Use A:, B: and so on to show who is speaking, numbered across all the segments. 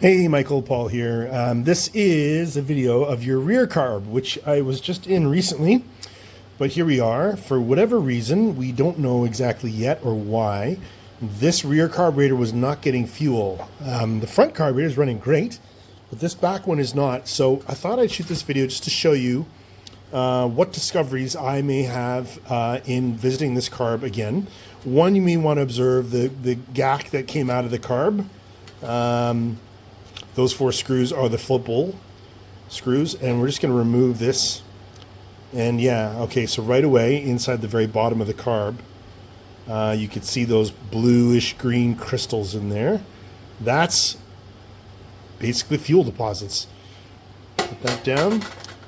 A: Hey, Michael, Paul here. This is a video of your rear carb, which I was just in recently, but here we are. For whatever reason, we don't know exactly yet or why, this rear carburetor was not getting fuel. The front carburetor is running great, but this back one is not. So I thought I'd shoot this video just to show you what discoveries I may have in visiting this carb again. One, you may want to observe the gack that came out of the carb. Those 4 screws are the float bowl screws, and we're just going to remove this. And yeah, okay, so right away inside the very bottom of the carb, you can see those bluish green crystals in there. That's basically fuel deposits. Put that down.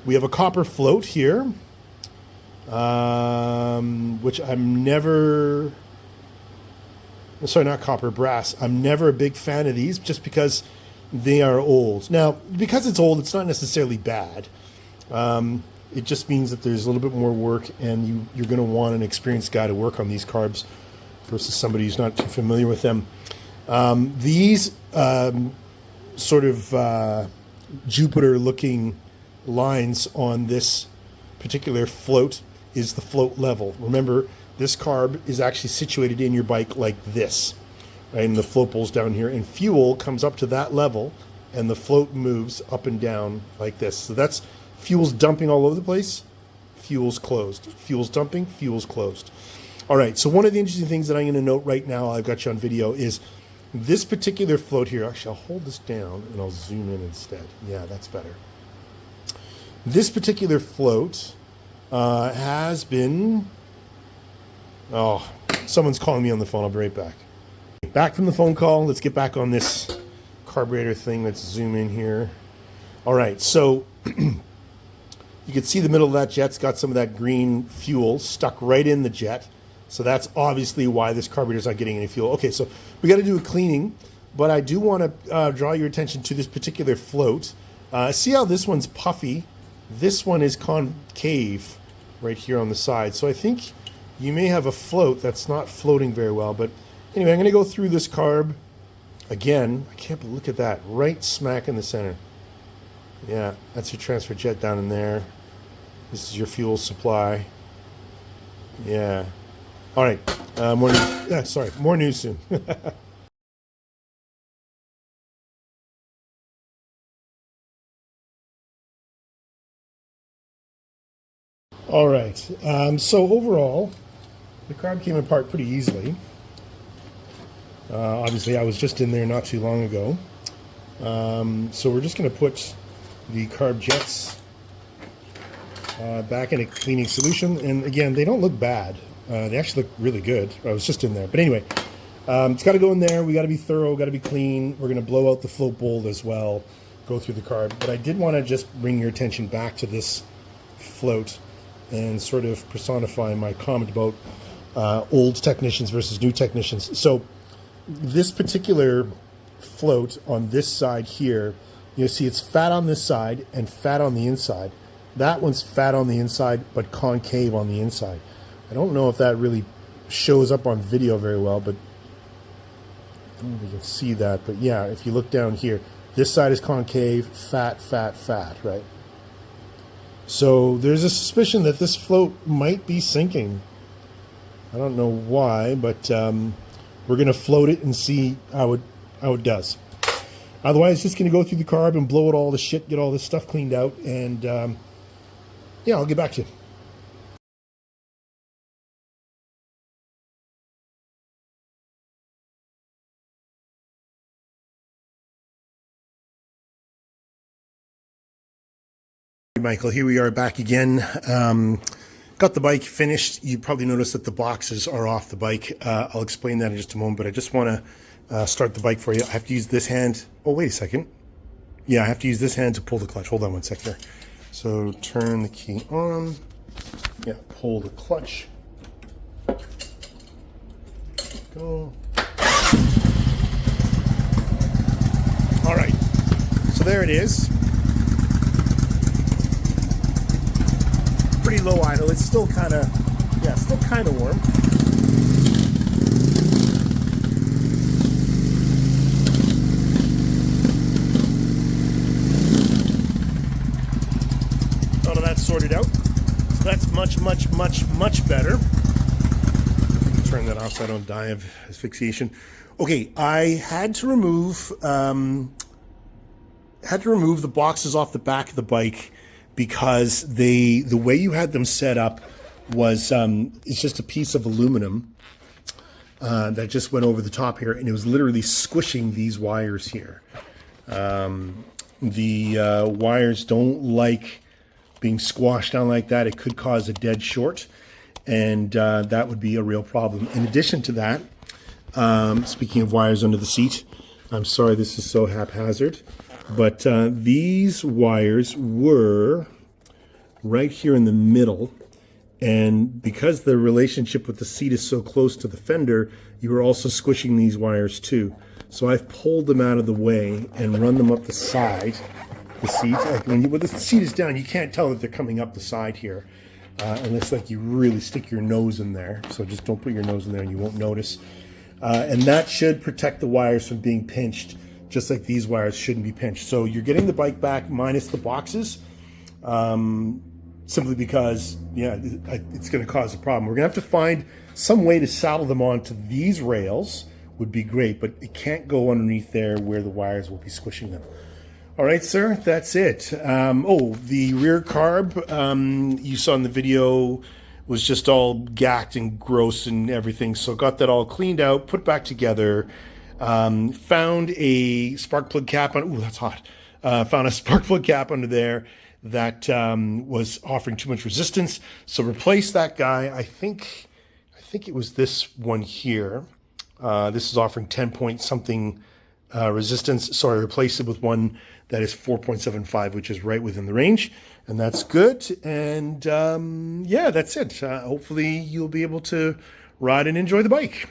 A: We have a copper float here, which I'm never, sorry, not copper, brass. I'm never a big fan of these just because they are old. Now, because it's old, it's not necessarily bad. It just means that there's a little bit more work, and you're going to want an experienced guy to work on these carbs versus somebody who's not too familiar with them. These sort of Jupiter-looking lines on this particular float is the float level. Remember, this carb is actually situated in your bike like this. Right, and the float bowl's down here, and fuel comes up to that level, and the float moves up and down like this. So that's fuel's dumping all over the place, fuel's closed. Fuel's dumping, fuel's closed. All right, so one of the interesting things that I'm going to note right now, I've got you on video, is this particular float here. Actually, I'll hold this down, and I'll zoom in instead. Yeah, that's better. This particular float has been... Oh, someone's calling me on the phone. I'll be right back. Back from the phone call. Let's get back on this carburetor thing. Let's zoom in here. All right, so you can see the middle of that jet's got some of that green fuel stuck right in the jet. So that's obviously why this carburetor's not getting any fuel. Okay, so we got to do a cleaning, but I do want to draw your attention to this particular float. See how this one's puffy? This one is concave right here on the side. So I think you may have a float that's not floating very well, but anyway, I'm going to go through this carb again. I can't believe, look at that, right smack in the center. Yeah, that's your transfer jet down in there. This is your fuel supply. Yeah. All right. More news soon. All right. So overall, the carb came apart pretty easily. Obviously, I was just in there not too long ago. So we're just going to put the carb jets back in a cleaning solution. And again, they don't look bad. They actually look really good. I was just in there. But anyway, it's got to go in there. We got to be thorough, got to be clean. We're going to blow out the float bowl as well, go through the carb. But I did want to just bring your attention back to this float and sort of personify my comment about old technicians versus new technicians. So this particular float on this side here, you see it's fat on this side and fat on the inside. That one's fat on the inside but concave on the inside. I don't know if that really shows up on video very well, but I don't know if you can see that. But yeah, if you look down here, this side is concave, fat, fat, fat, right? So there's a suspicion that this float might be sinking. I don't know why, but we're going to float it and see how it does. Otherwise, just going to go through the carb and blow it all the shit, get all this stuff cleaned out, and yeah, I'll get back to you. Michael, here we are back again. Got the bike finished. You probably noticed that the boxes are off the bike. I'll explain that in just a moment, but I just want to start the bike for you. I have to use this hand. Oh, wait a second. Yeah, I have to use this hand to pull the clutch. Hold on one second here. So turn the key on. Yeah, pull the clutch. Go. All right. So there it is. Pretty low idle. It's still kind of, yeah, still kind of warm. That's much better. Turn that off so I don't die of asphyxiation. Okay, I had to remove the boxes off the back of the bike because the way you had them set up was it's just a piece of aluminum that just went over the top here, and it was literally squishing these wires here. The wires don't like being squashed down like that. It could cause a dead short, and that would be a real problem. In addition to that, speaking of wires under the seat, I'm sorry this is so haphazard, but these wires were right here in the middle, and because the relationship with the seat is so close to the fender, you are also squishing these wires too. So I've pulled them out of the way and run them up the side. The seat, like when the seat is down, you can't tell that they're coming up the side here, unless like you really stick your nose in there. So just don't put your nose in there and you won't notice. And that should protect the wires from being pinched, just like these wires shouldn't be pinched. So you're getting the bike back minus the boxes, simply because, yeah, it's going to cause a problem. We're going to have to find some way to saddle them onto these rails would be great, but it can't go underneath there where the wires will be squishing them. All right, sir, that's it. The rear carb you saw in the video was just all gacked and gross and everything. So got that all cleaned out, put back together, found a spark plug cap on, ooh, that's hot. Found a spark plug cap under there that was offering too much resistance. So replaced that guy. I think it was this one here. This is offering 10 point something resistance. So I replaced it with one that is 4.75, which is right within the range, and that's good. And yeah, that's it. Hopefully you'll be able to ride and enjoy the bike.